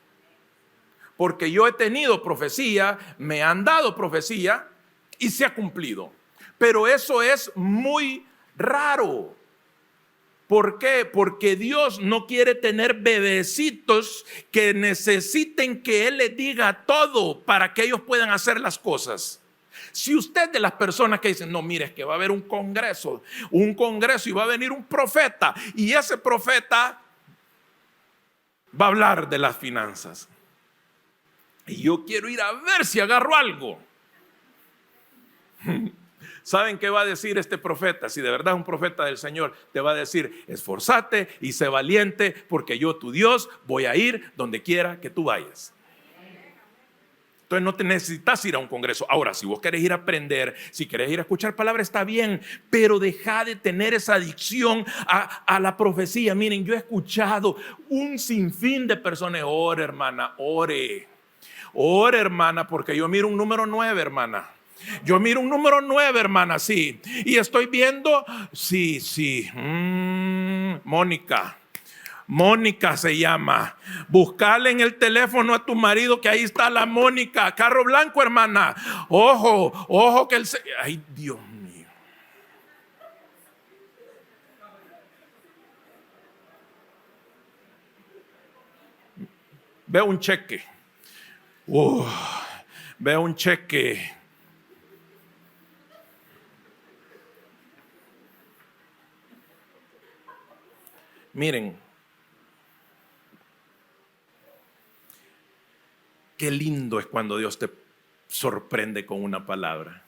Porque yo he tenido profecía, me han dado profecía y se ha cumplido. Pero eso es muy raro. ¿Por qué? Porque Dios no quiere tener bebecitos que necesiten que Él les diga todo para que ellos puedan hacer las cosas. Si usted es de las personas que dicen, no, mire, es que va a haber un congreso y va a venir un profeta, y ese profeta va a hablar de las finanzas, y yo quiero ir a ver si agarro algo. ¿Saben qué va a decir este profeta? Si de verdad es un profeta del Señor, te va a decir: esforzate y sé valiente, porque yo, tu Dios, voy a ir donde quiera que tú vayas. Entonces no te necesitas ir a un congreso. Ahora, si vos querés ir a aprender, si querés ir a escuchar palabras, está bien, pero deja de tener esa adicción a la profecía. Miren, yo he escuchado un sinfín de personas: ore, hermana, ore, hermana, porque yo miro un número 9, hermana. Yo miro un número 9, hermana, sí. Y estoy viendo, sí. Mónica se llama. Buscale en el teléfono a tu marido, que ahí está la Mónica. Carro blanco, hermana. Ojo que ay, Dios mío. Veo un cheque. Veo un cheque. Miren, qué lindo es cuando Dios te sorprende con una palabra.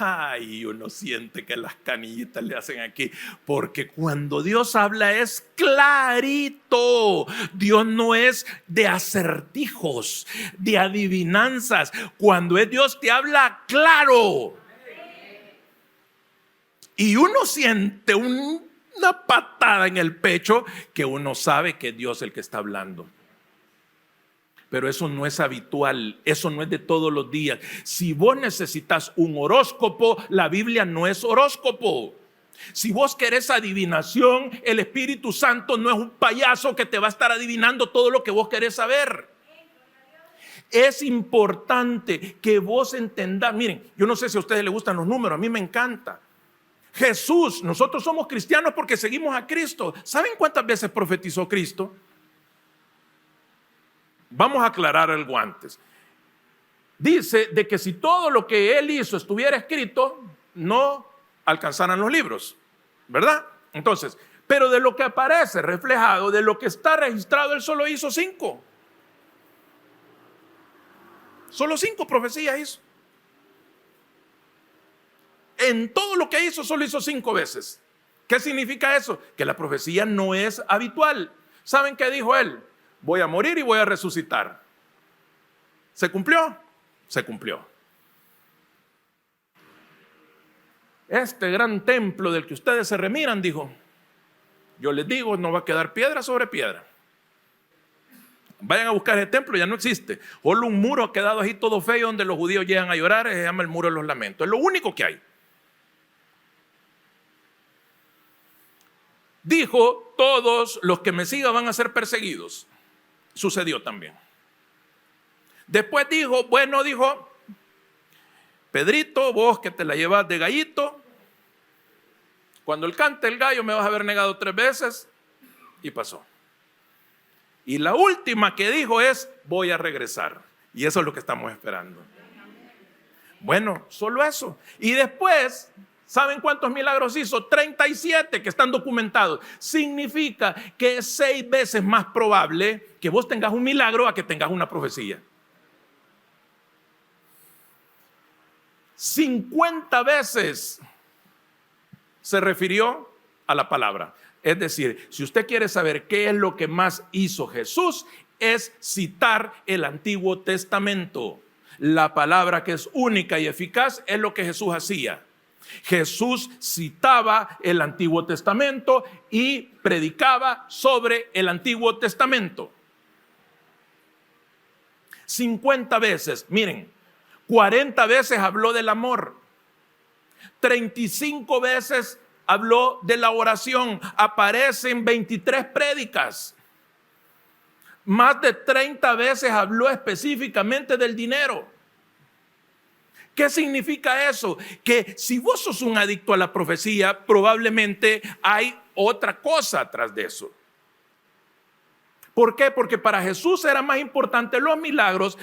Ay, uno siente que las canillitas le hacen aquí, porque cuando Dios habla es clarito. Dios no es de acertijos, de adivinanzas. Cuando es Dios, te habla claro. Y uno siente una patada en el pecho, que uno sabe que es Dios el que está hablando. Pero eso no es habitual, eso no es de todos los días. Si vos necesitas un horóscopo, la Biblia no es horóscopo. Si vos querés adivinación, el Espíritu Santo no es un payaso que te va a estar adivinando todo lo que vos querés saber. Es importante que vos entendás. Miren, yo no sé si a ustedes les gustan los números, a mí me encanta. Jesús, nosotros somos cristianos porque seguimos a Cristo. ¿Saben cuántas veces profetizó Cristo? Vamos a aclarar algo antes. Dice de que si todo lo que Él hizo estuviera escrito, no alcanzaran los libros, ¿verdad? Entonces, pero de lo que aparece reflejado, de lo que está registrado, Él solo hizo 5. Solo 5 profecías hizo. En todo lo que hizo, solo hizo 5 veces. ¿Qué significa eso? Que la profecía no es habitual. ¿Saben qué dijo Él? Voy a morir y voy a resucitar. ¿Se cumplió? Se cumplió. Este gran templo del que ustedes se remiran, dijo, yo les digo, no va a quedar piedra sobre piedra. Vayan a buscar ese templo, ya no existe. Solo un muro ha quedado ahí todo feo donde los judíos llegan a llorar, se llama el muro de los lamentos. Es lo único que hay. Dijo, todos los que me sigan van a ser perseguidos. Sucedió también. Después dijo, bueno, dijo, Pedrito, vos que te la llevas de gallito, cuando él cante el gallo me vas a haber negado 3 veces. Y pasó. Y la última que dijo es, voy a regresar. Y eso es lo que estamos esperando. Bueno, solo eso. Y después, ¿saben cuántos milagros hizo? 37 que están documentados. Significa que es 6 veces más probable que vos tengas un milagro a que tengas una profecía. 50 veces se refirió a la palabra. Es decir, si usted quiere saber qué es lo que más hizo Jesús, es citar el Antiguo Testamento. La palabra que es única y eficaz es lo que Jesús hacía. Jesús citaba el Antiguo Testamento y predicaba sobre el Antiguo Testamento. 50 veces, miren, 40 veces habló del amor, 35 veces habló de la oración, aparecen 23 prédicas, más de 30 veces habló específicamente del dinero. ¿Qué significa eso? Que si vos sos un adicto a la profecía, probablemente hay otra cosa atrás de eso. ¿Por qué? Porque para Jesús era más importante los milagros,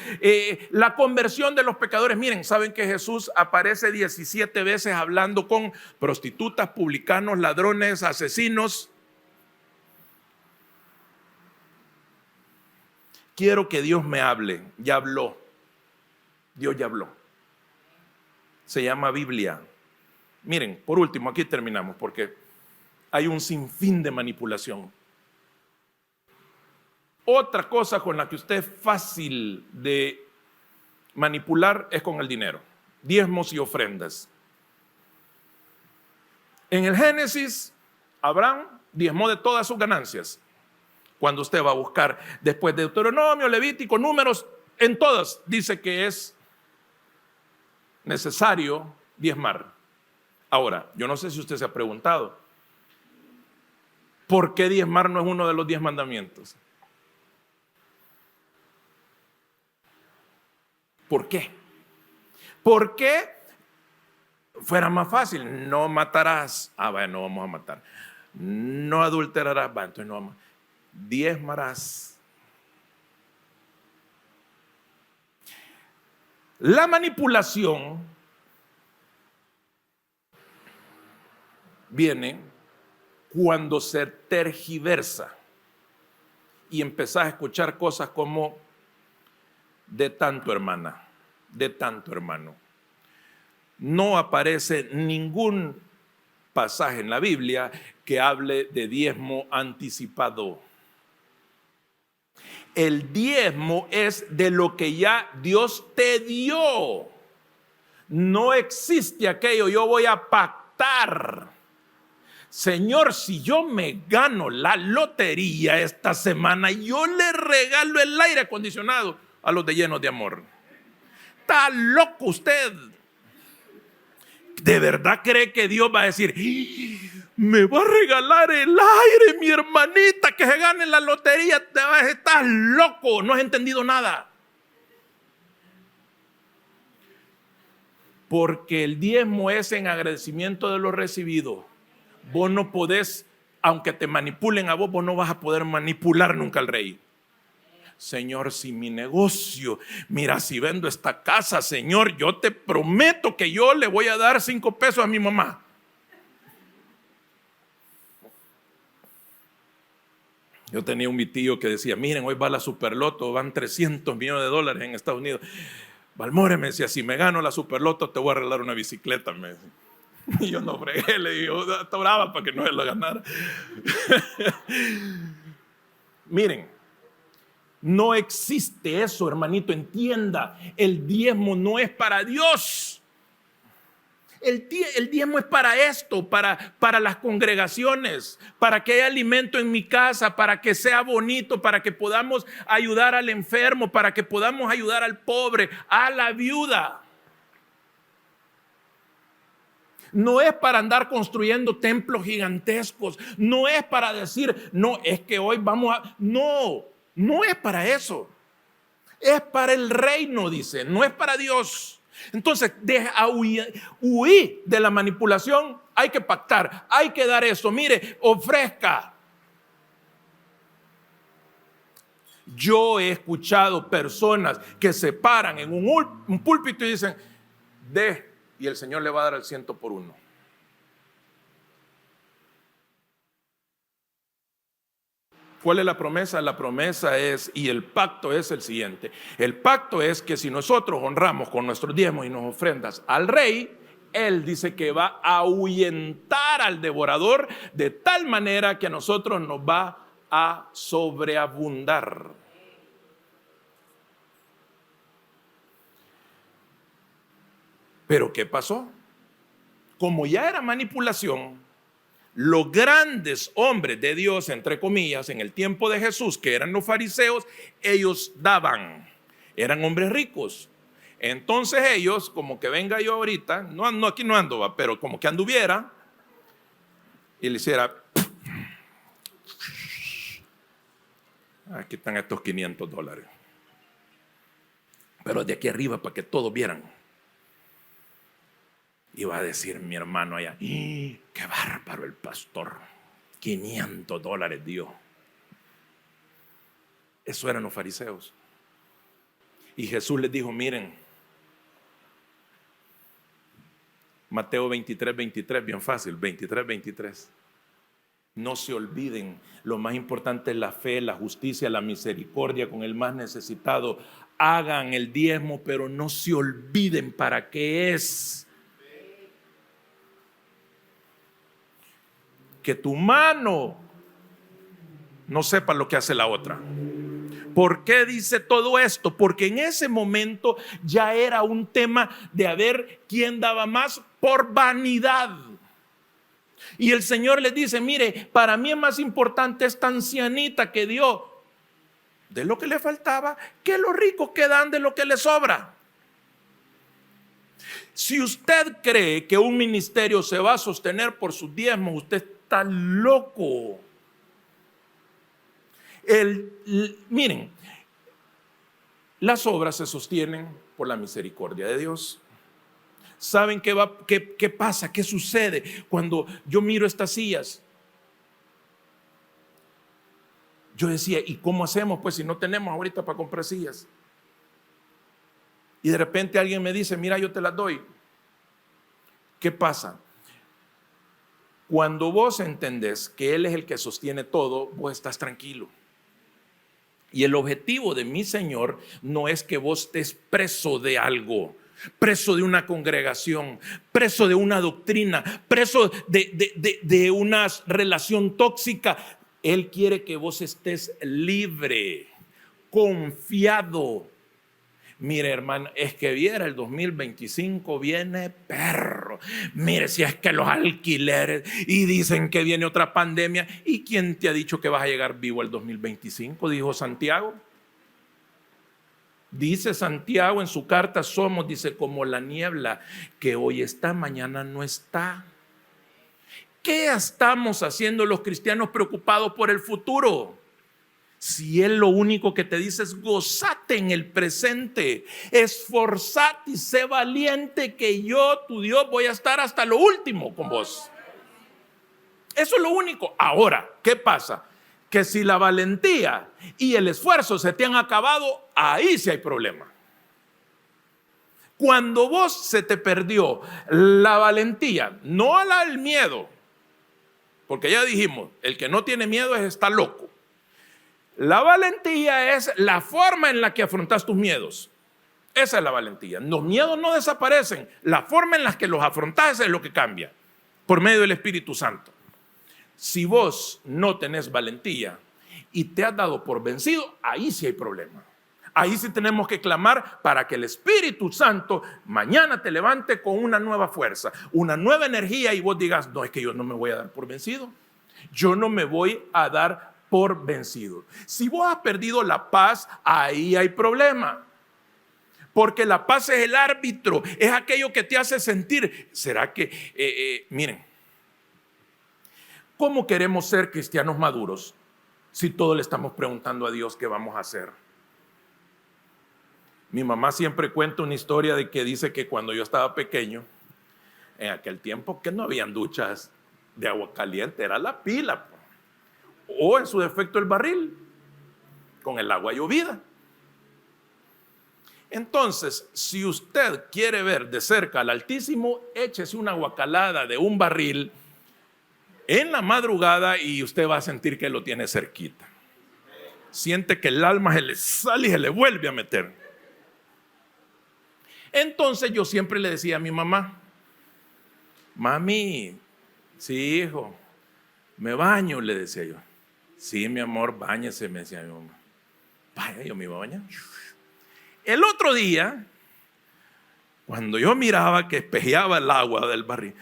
la conversión de los pecadores. Miren, ¿saben que Jesús aparece 17 veces hablando con prostitutas, publicanos, ladrones, asesinos? Quiero que Dios me hable. Ya habló. Dios ya habló. Se llama Biblia. Miren, por último, aquí terminamos porque hay un sinfín de manipulación. Otra cosa con la que usted es fácil de manipular es con el dinero, diezmos y ofrendas. En el Génesis, Abraham diezmó de todas sus ganancias. Cuando usted va a buscar después de Deuteronomio, Levítico, Números, en todas dice que es necesario diezmar. Ahora, yo no sé si usted se ha preguntado, ¿por qué diezmar no es uno de los 10 mandamientos? ¿Por qué? ¿Por qué fuera más fácil? No matarás. Bueno, vamos a matar. No adulterarás. Entonces no vamos. Diezmarás. La manipulación viene cuando se tergiversa y empezás a escuchar cosas como de tanto hermana, de tanto hermano. No aparece ningún pasaje en la Biblia que hable de diezmo anticipado. El diezmo es de lo que ya Dios te dio. No existe aquello, yo voy a pactar. Señor, si yo me gano la lotería esta semana, yo le regalo el aire acondicionado a los de Llenos de Amor. Está loco usted. ¿De verdad cree que Dios va a decir, me va a regalar el aire, mi hermanita, que se gane la lotería? Estás loco, no has entendido nada. Porque el diezmo es en agradecimiento de lo recibido. Vos no podés, aunque te manipulen a vos, vos no vas a poder manipular nunca al rey. Señor, si mi negocio, mira, si vendo esta casa, Señor, yo te prometo que yo le voy a dar 5 pesos a mi mamá. Yo tenía un mi tío que decía, miren, hoy va la Superloto, van 300 millones de dólares en Estados Unidos. Balmore me decía, si me gano la Superloto te voy a arreglar una bicicleta, me decía. Y yo no fregué, le digo, te oraba para que no se la ganara. Miren, no existe eso, hermanito, entienda. El diezmo no es para Dios. El diezmo es para esto, para las congregaciones, para que haya alimento en mi casa, para que sea bonito, para que podamos ayudar al enfermo, para que podamos ayudar al pobre, a la viuda. No es para andar construyendo templos gigantescos. No es para decir, no, es que hoy vamos a... No es para eso. Es para el reino, dice. No es para Dios. Entonces, huir de la manipulación. Hay que pactar. Hay que dar eso. Mire, ofrezca. Yo he escuchado personas que se paran en un púlpito y dicen, y el Señor le va a dar el 100 por 1. ¿Cuál es la promesa? La promesa es, y el pacto es el siguiente. El pacto es que si nosotros honramos con nuestros diezmos y nos ofrendas al rey, él dice que va a ahuyentar al devorador de tal manera que a nosotros nos va a sobreabundar. Pero ¿qué pasó? Como ya era manipulación, los grandes hombres de Dios, entre comillas, en el tiempo de Jesús, que eran los fariseos, ellos daban, eran hombres ricos. Entonces ellos, como que venga yo ahorita, no aquí no ando, pero como que anduviera y le hiciera, aquí están estos $500, pero de aquí arriba para que todos vieran. Y va a decir mi hermano allá, qué bárbaro el pastor, $500 dio. Eso eran los fariseos. Y Jesús les dijo, miren, Mateo 23, bien fácil, 23. No se olviden, lo más importante es la fe, la justicia, la misericordia con el más necesitado. Hagan el diezmo, pero no se olviden para qué es. Que tu mano no sepa lo que hace la otra. ¿Por qué dice todo esto? Porque en ese momento ya era un tema de a ver quién daba más por vanidad. Y el Señor les dice, mire, para mí es más importante esta ancianita que dio de lo que le faltaba que los ricos que dan de lo que les sobra. Si usted cree que un ministerio se va a sostener por sus diezmos, usted está loco. Miren, las obras se sostienen por la misericordia de Dios. ¿Saben qué pasa? ¿Qué sucede cuando yo miro estas sillas? Yo decía, ¿y cómo hacemos pues si no tenemos ahorita para comprar sillas? Y de repente alguien me dice, mira, yo te las doy. ¿Qué pasa? Cuando vos entendés que Él es el que sostiene todo, vos estás tranquilo. Y el objetivo de mi Señor no es que vos estés preso de algo, preso de una congregación, preso de una doctrina, preso de una relación tóxica. Él quiere que vos estés libre, confiado. Mire, hermano, es que viera el 2025 viene perro. Mire, si es que los alquileres y dicen que viene otra pandemia. ¿Y quién te ha dicho que vas a llegar vivo al 2025? Dijo Santiago. Dice Santiago en su carta, somos, dice, como la niebla que hoy está, mañana no está. ¿Qué estamos haciendo los cristianos preocupados por el futuro? Si Él lo único que te dice es gozate en el presente, esforzate y sé valiente que yo, tu Dios, voy a estar hasta lo último con vos. Eso es lo único. Ahora, ¿qué pasa? Que si la valentía y el esfuerzo se te han acabado, ahí sí hay problema. Cuando vos se te perdió la valentía, no el miedo, porque ya dijimos, el que no tiene miedo está loco. La valentía es la forma en la que afrontas tus miedos. Esa es la valentía. Los miedos no desaparecen. La forma en la que los afrontas es lo que cambia por medio del Espíritu Santo. Si vos no tenés valentía y te has dado por vencido, ahí sí hay problema. Ahí sí tenemos que clamar para que el Espíritu Santo mañana te levante con una nueva fuerza, una nueva energía y vos digas, no, es que yo no me voy a dar por vencido. Yo no me voy a dar por vencido. Si vos has perdido la paz, ahí hay problema. Porque la paz es el árbitro, es aquello que te hace sentir. ¿Será que, miren, cómo queremos ser cristianos maduros si todo le estamos preguntando a Dios qué vamos a hacer? Mi mamá siempre cuenta una historia de que dice que cuando yo estaba pequeño, en aquel tiempo que no habían duchas de agua caliente, era la pila, o en su defecto el barril, con el agua llovida. Entonces, si usted quiere ver de cerca al Altísimo, échese una guacalada de un barril en la madrugada y usted va a sentir que lo tiene cerquita. Siente que el alma se le sale y se le vuelve a meter. Entonces yo siempre le decía a mi mamá, mami, sí, hijo, me baño, le decía yo. Sí, mi amor, báñese, me decía mi mamá. Vaya, yo me iba a bañar. El otro día, cuando yo miraba que espejeaba el agua del barril,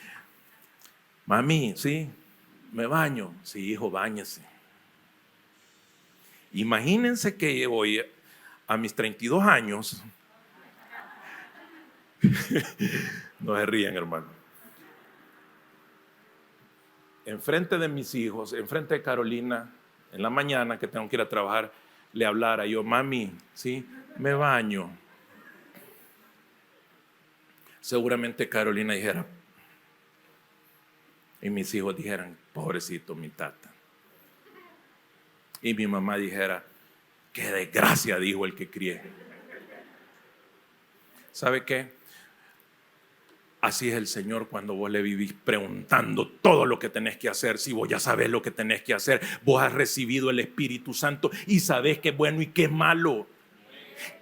mami, sí, me baño. Sí, hijo, báñese. Imagínense que hoy, a mis 32 años, no se rían, hermano. Enfrente de mis hijos, enfrente de Carolina, en la mañana que tengo que ir a trabajar, le hablara yo, mami, sí, me baño. Seguramente Carolina dijera, Y mis hijos dijeran, pobrecito mi tata. Y mi mamá dijera, qué desgracia, dijo el que crié. ¿Sabe qué? Así es el Señor cuando vos le vivís preguntando todo lo que tenés que hacer. Si vos ya sabés lo que tenés que hacer, vos has recibido el Espíritu Santo y sabés qué es bueno y qué es malo.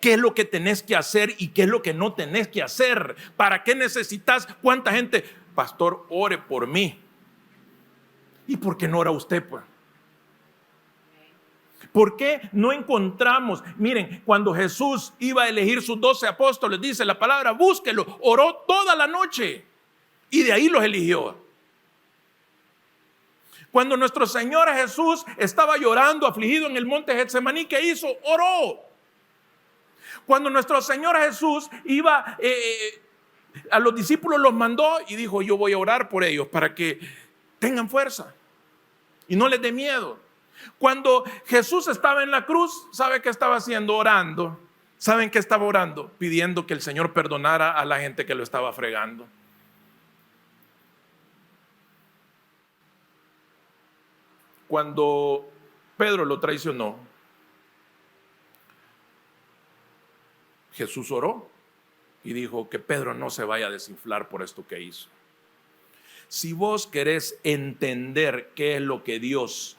¿Qué es lo que tenés que hacer y qué es lo que no tenés que hacer? ¿Para qué necesitas? ¿Cuánta gente? Pastor, ore por mí. ¿Y por qué no ora usted, pues? ¿Por qué no encontramos? Miren, cuando Jesús iba a elegir sus 12 apóstoles, dice la palabra, búsquelo, oró toda la noche y de ahí los eligió. Cuando nuestro Señor Jesús estaba llorando, afligido en el monte Getsemaní, ¿qué hizo? Oró. Cuando nuestro Señor Jesús iba, a los discípulos los mandó y dijo, yo voy a orar por ellos para que tengan fuerza y no les dé miedo. Cuando Jesús estaba en la cruz, ¿sabe qué estaba haciendo? Orando. ¿Saben qué estaba orando? Pidiendo que el Señor perdonara a la gente que lo estaba fregando. Cuando Pedro lo traicionó, Jesús oró y dijo que Pedro no se vaya a desinflar por esto que hizo. Si vos querés entender qué es lo que Dios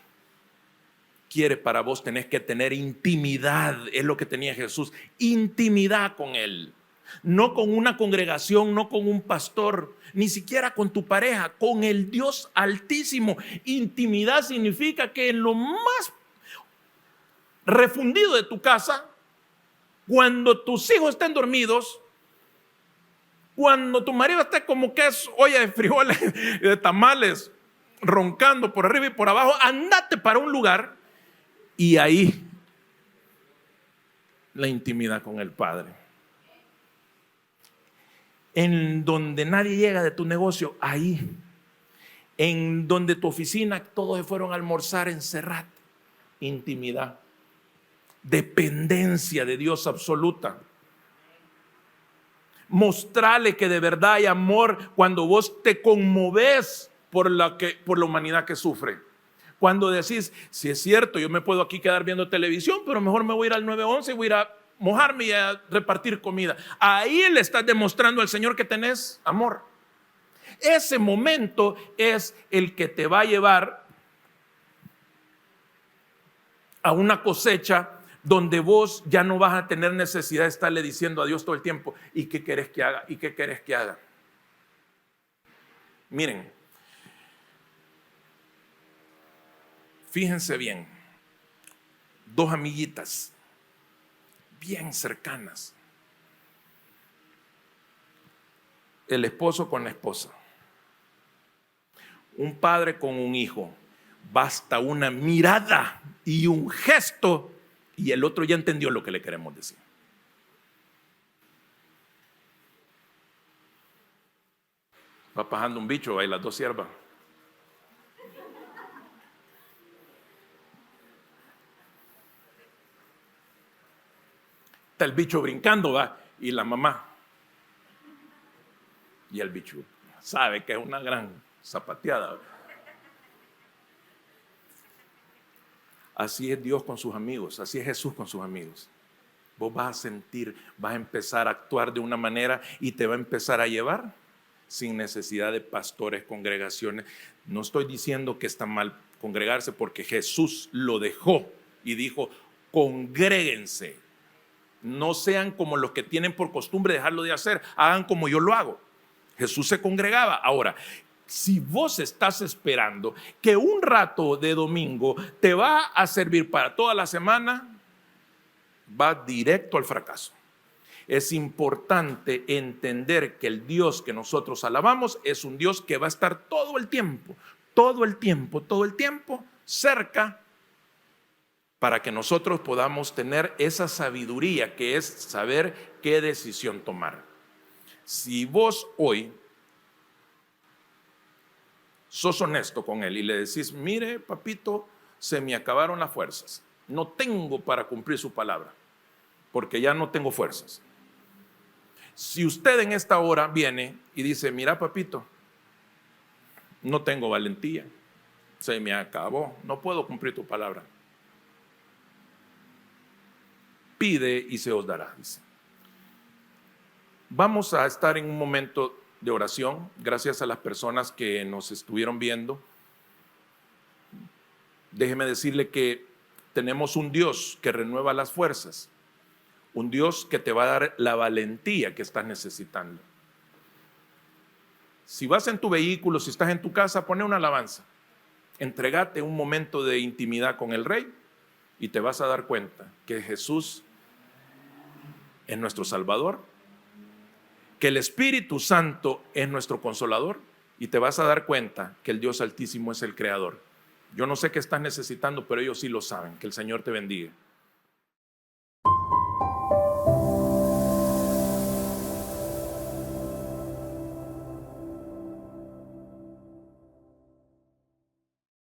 quiere para vos, tenés que tener intimidad. Es lo que tenía Jesús, intimidad con Él. No con una congregación, no con un pastor, ni siquiera con tu pareja, con el Dios Altísimo. Intimidad significa que en lo más refundido de tu casa, cuando tus hijos estén dormidos, cuando tu marido esté como que es olla de frijoles y de tamales, roncando por arriba y por abajo, andate para un lugar y ahí la intimidad con el Padre. En donde nadie llega de tu negocio, ahí. En donde tu oficina, todos se fueron a almorzar, encerrate. Intimidad. Dependencia de Dios absoluta. Mostrale que de verdad hay amor cuando vos te conmoves por la humanidad que sufre. Cuando decís, si es cierto, yo me puedo aquí quedar viendo televisión, pero mejor me voy a ir al 911 y voy a ir a mojarme y a repartir comida. Ahí le estás demostrando al Señor que tenés amor. Ese momento es el que te va a llevar a una cosecha donde vos ya no vas a tener necesidad de estarle diciendo a Dios todo el tiempo, ¿y qué querés que haga? ¿Y qué querés que haga? Miren, fíjense bien, dos amiguitas bien cercanas, el esposo con la esposa, un padre con un hijo, basta una mirada y un gesto y el otro ya entendió lo que le queremos decir. Va pasando un bicho, hay las dos siervas. Está el bicho brincando, va, y la mamá. Y el bicho sabe que es una gran zapateada. Así es Dios con sus amigos, así es Jesús con sus amigos. Vos vas a sentir, vas a empezar a actuar de una manera y te va a empezar a llevar sin necesidad de pastores, congregaciones. No estoy diciendo que está mal congregarse porque Jesús lo dejó y dijo, congréguense. No sean como los que tienen por costumbre dejarlo de hacer, hagan como yo lo hago. Jesús se congregaba. Ahora, si vos estás esperando que un rato de domingo te va a servir para toda la semana, va directo al fracaso. Es importante entender que el Dios que nosotros alabamos es un Dios que va a estar todo el tiempo cerca para que nosotros podamos tener esa sabiduría que es saber qué decisión tomar. Si vos hoy sos honesto con él y le decís, mire papito, se me acabaron las fuerzas, no tengo para cumplir su palabra, porque ya no tengo fuerzas. Si usted en esta hora viene y dice, mira papito, No tengo valentía. Se me acabó. No puedo cumplir tu palabra. Pide y se os dará, dice. Vamos a estar en un momento de oración. Gracias a las personas que nos estuvieron viendo. Déjeme decirle que tenemos un Dios que renueva las fuerzas. Un Dios que te va a dar la valentía que estás necesitando. Si vas en tu vehículo, si estás en tu casa, pone una alabanza. Entregate un momento de intimidad con el Rey y te vas a dar cuenta que Jesús es nuestro Salvador, que el Espíritu Santo es nuestro Consolador, y te vas a dar cuenta que el Dios Altísimo es el Creador. Yo no sé qué estás necesitando, pero ellos sí lo saben. Que el Señor te bendiga.